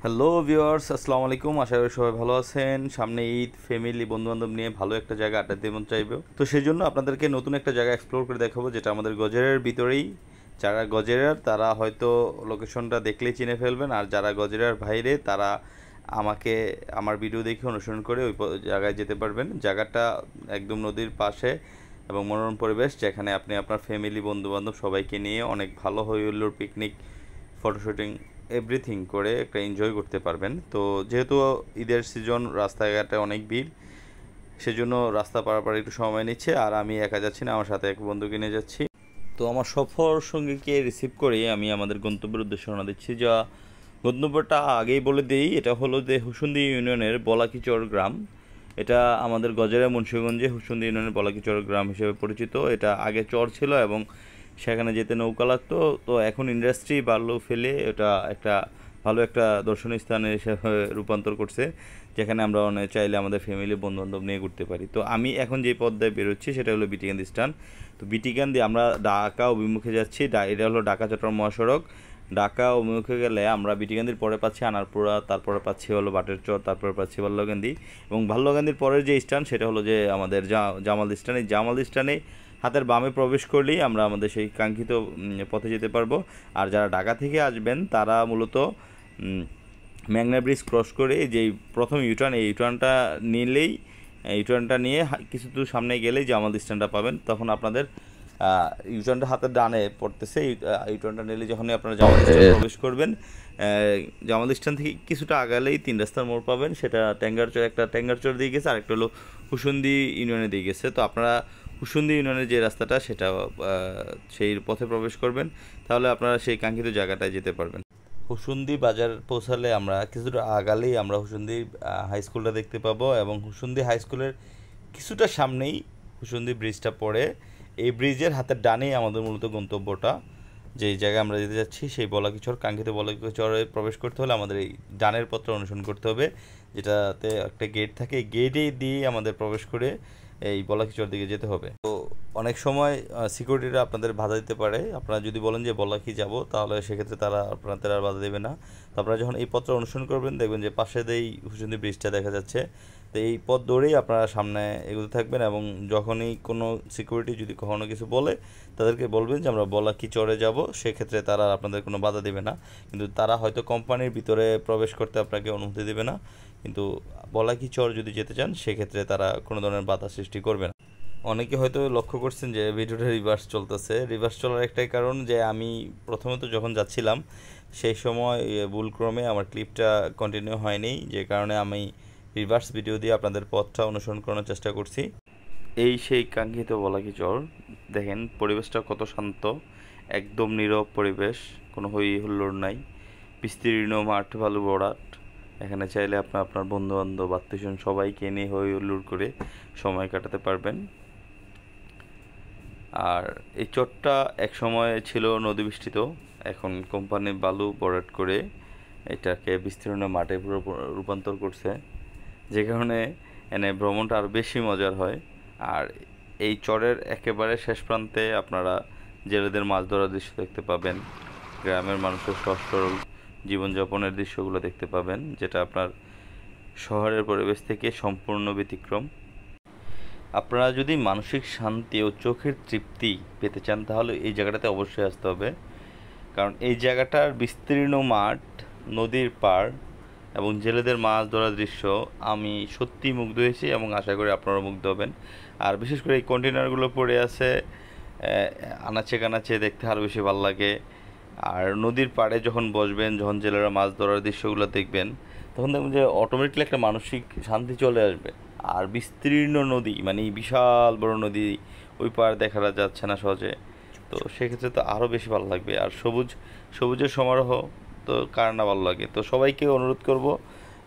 Hello viewers, আসসালামু আলাইকুম। আশা করি সবাই ভালো আছেন। সামনে ঈদ, ফ্যামিলি, বন্ধুবান্ধব নিয়ে ভালো একটা জায়গা আড্ডা দিতে মন চাইবে। তো সেই জন্য আপনাদেরকে নতুন একটা জায়গা এক্সপ্লোর করে দেখাবো, যেটা আমাদের গজেরের ভিতরেই। যারা গজেরার তারা হয়তো লোকেশনটা দেখলেই চিনে ফেলবেন, আর যারা গজেরার বাইরে তারা আমাকে আমার ভিডিও দেখে অনুসরণ করে ওই জায়গায় যেতে পারবেন। জায়গাটা একদম নদীর পাশে এবং মনোরম পরিবেশ, যেখানে আপনি আপনার ফ্যামিলি, বন্ধুবান্ধব সবাইকে নিয়ে অনেক ভালো হই হুল্লোড়, পিকনিক, ফটোশুটিং এভরিথিং করে একটা এনজয় করতে পারবেন। তো যেহেতু ঈদের সিজন, রাস্তাঘাটে অনেক ভিড়, সেজন্য রাস্তা পারাপার একটু সময় নিচ্ছে। আর আমি একা যাচ্ছি না, আমার সাথে এক বন্ধুকে নিয়ে যাচ্ছি। তো আমার সফর সঙ্গীকে রিসিভ করে আমি আমাদের গন্তব্যের উদ্দেশ্যে রওনা দিচ্ছি। যা গন্তব্যটা আগেই বলে দিই, এটা হলো যে হুসুন্দি ইউনিয়নের বলাকিচর গ্রাম। এটা আমাদের গজেরা মুন্সিগঞ্জে হুসুন্দি ইউনিয়নের বলাকিচর গ্রাম হিসেবে পরিচিত। এটা আগে চর ছিল এবং সেখানে যেতে নৌকা লাগতো। তো এখন ইন্ডাস্ট্রি বালু ফেলে এটা একটা ভালো একটা দর্শনীয় স্থানে হিসেবে রূপান্তর করছে, যেখানে আমরা অনেক চাইলে আমাদের ফ্যামিলি, বন্ধুবান্ধব নিয়ে ঘুরতে পারি। তো আমি এখন যে পথটায় বেরোচ্ছি সেটা হলো বিটিকান্দি স্ট্যান্ড। তো বিটিকান্দি আমরা ঢাকা অভিমুখে যাচ্ছি। এটা হলো ঢাকা চট্টগ্রাম মহাসড়ক। ঢাকা অভিমুখে গেলে আমরা বিটিকান্দির পরে পাচ্ছি আনারপুরা, তারপরে পাচ্ছি হলো বাটেরচর, তারপরে পাচ্ছি ভাল্লকান্দি। এবং ভাল্লকান্দির পরের যে স্ট্যান্ড সেটা হলো যে আমাদের জামালদি স্ট্যান্ড। এই জামালদি স্ট্যান্ডে হাতের বামে প্রবেশ করলেই আমরা আমাদের সেই কাঙ্ক্ষিত পথে যেতে পারবো। আর যারা ঢাকা থেকে আসবেন তারা মূলত মেঘনা ব্রিজ ক্রস করে যেই প্রথম ইউটার্ন, এই ইউটার্নটা নিলেই, ইউটার্নটা নিয়ে কিছু দূর সামনে গেলেই জামালদি স্ট্যান্ডটা পাবেন। তখন আপনাদের ইউটার্নটা হাতের ডানে পড়তেছে। ইউটার্নটা নিলে যখনই আপনারা জামালদি স্ট্যান্ড প্রবেশ করবেন, জামালদি স্ট্যান্ড থেকে কিছুটা আগালেই 3 রাস্তার মোড় পাবেন। সেটা ট্যাঙ্গারচর, একটা ট্যাঙ্গারচর দিয়ে গেছে, আরেকটা হলো হুসুন্দি ইউনিয়নে দিয়ে গেছে। তো আপনারা হুসুন্দি ইউনিয়নের যে রাস্তাটা সেটা সেই পথে প্রবেশ করবেন, তাহলে আপনারা সেই কাঙ্ক্ষিত জায়গাটায় যেতে পারবেন। হুসুন্দি বাজার পৌঁছালে আমরা কিছুটা আগালেই আমরা হুসুন্দি হাই স্কুলটা দেখতে পাবো, এবং হুসুন্দি হাই স্কুলের কিছুটা সামনেই হুসুন্দি ব্রিজটা পড়ে। এই ব্রিজের হাতের ডানেই আমাদের মূলত গন্তব্যটা। যেই জায়গায় আমরা যেতে যাচ্ছি সেই বলাকিচর, কাঙ্ক্ষিত বলাকিচরে প্রবেশ করতে হলে আমাদের এই ডানের পথটা অনুসরণ করতে হবে, যেটাতে একটা গেট থাকে। এই গেটে দিয়ে আমাদের প্রবেশ করে এই বলাকিচর দিকে যেতে হবে। তো অনেক সময় সিকিউরিটিরা আপনাদের বাধা দিতে পারে। আপনারা যদি বলেন যে বলাকি যাব, তাহলে সেক্ষেত্রে তারা আপনাদের আর বাধা দেবে না। তো আপনারা যখন এই পথটা অনুসরণ করবেন, দেখবেন যে পাশে দিয়েই হুসুন্দি ব্রিজটা দেখা যাচ্ছে। তো এই পথ ধরেই আপনারা সামনে এগোতে থাকবেন, এবং যখনই কোনো সিকিউরিটি যদি কখনো কিছু বলে, তাদেরকে বলবেন যে আমরা বলাকি চরে যাব। সেক্ষেত্রে তারা আপনাদের কোনো বাধা দেবে না। কিন্তু তারা হয়তো কোম্পানির ভিতরে প্রবেশ করতে আপনাকে অনুমতি দেবে না, কিন্তু বলাকি চর যদি যেতে চান সেক্ষেত্রে তারা কোনো ধরনের বাধা সৃষ্টি করবে না। অনেকে হয়তো লক্ষ্য করছেন যে ভিডিওটা রিভার্স চলতেছে। রিভার্স চলার একটাই কারণ যে আমি প্রথমত যখন যাচ্ছিলাম সেই সময় ভুলক্রমে আমার ক্লিপটা কন্টিনিউ হয়নি, যে কারণে আমি রিভার্স ভিডিও দিয়ে আপনাদের পথটা অনুসরণ করানোর চেষ্টা করছি। এই সেই কাঙ্ক্ষিত বলাকি চর। দেখেন পরিবেশটা কত শান্ত, একদম নীরব পরিবেশ, কোনো হই হুল্লোড় নাই, বিস্তীর্ণ মাঠ, ভালো ভরাট। এখানে চাইলে আপনার বন্ধুবান্ধব, আত্মীয়স্বজন সবাইকে নিয়ে হই হুল্লোড় করে সময় কাটাতে পারবেন। আর এই চরটা এক সময় ছিল নদী বেষ্টিত, এখন কোম্পানি বালু ভরাট করে এটাকে বিস্তীর্ণ মাঠে পুরো রূপান্তর করছে, যে কারণে এনে ভ্রমণটা আরও বেশি মজার হয়। আর এই চরের একেবারে শেষ প্রান্তে আপনারা জেলেদের মাছ ধরার দৃশ্য দেখতে পাবেন, গ্রামের মানুষের সহজ সরল জীবনযাপনের দৃশ্যগুলো দেখতে পাবেন, যেটা আপনার শহরের পরিবেশ থেকে সম্পূর্ণ ব্যতিক্রম। আপনারা যদি মানসিক শান্তি ও চোখের তৃপ্তি পেতে চান, তাহলে এই জায়গাটাতে অবশ্যই আসতে হবে। কারণ এই জায়গাটার বিস্তীর্ণ মাঠ, নদীর পাড় এবং জেলেদের মাছ ধরার দৃশ্য আমি সত্যিই মুগ্ধ হয়েছি, এবং আশা করি আপনারা মুগ্ধ হবেন। আর বিশেষ করে এই কন্টেনারগুলো পড়ে আছে আনাচে কানাচে, দেখতে আরও বেশি ভালো লাগে। আর নদীর পাড়ে যখন বসবেন, যখন জেলেরা মাছ ধরার দৃশ্যগুলো দেখবেন, তখন দেখবেন যে অটোমেটিকলি একটা মানসিক শান্তি চলে আসবে। আর বিস্তীর্ণ নদী, মানে বিশাল বড় নদী, ওই পাড় দেখা যাচ্ছে না সহজে। তো সেক্ষেত্রে তো আরও বেশি ভালো লাগবে। আর সবুজের সমারোহ তো কার না ভালো লাগে। তো সবাইকে অনুরোধ করব,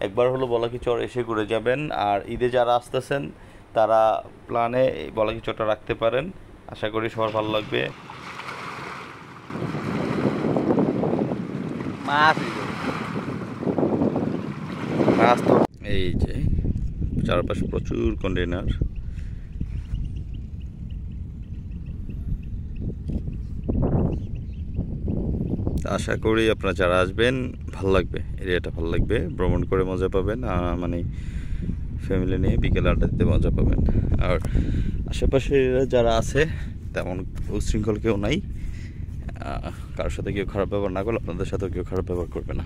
একবার হলো বলাকি চর এসে ঘুরে যাবেন। আর ঈদে যারা আসতেছেন তারা প্ল্যানে বলাকি চরটা রাখতে পারেন, আশা করি সবার ভালো লাগবে। মাছ তো এই যে চারপাশে প্রচুর কন্টেনার। আশা করি আপনারা যারা আসবেন ভালো লাগবে, এরিয়াটা ভালো লাগবে, ভ্রমণ করে মজা পাবেন, মানে ফ্যামিলি নিয়ে বিকেলে আড্ডা দিতে মজা পাবেন। আর আশেপাশে যারা আছে তেমন উচ্ছৃঙ্খল কেউ নাই, কারোর সাথে কেউ খারাপ ব্যবহার না করলে আপনাদের সাথেও কেউ খারাপ ব্যবহার করবে না।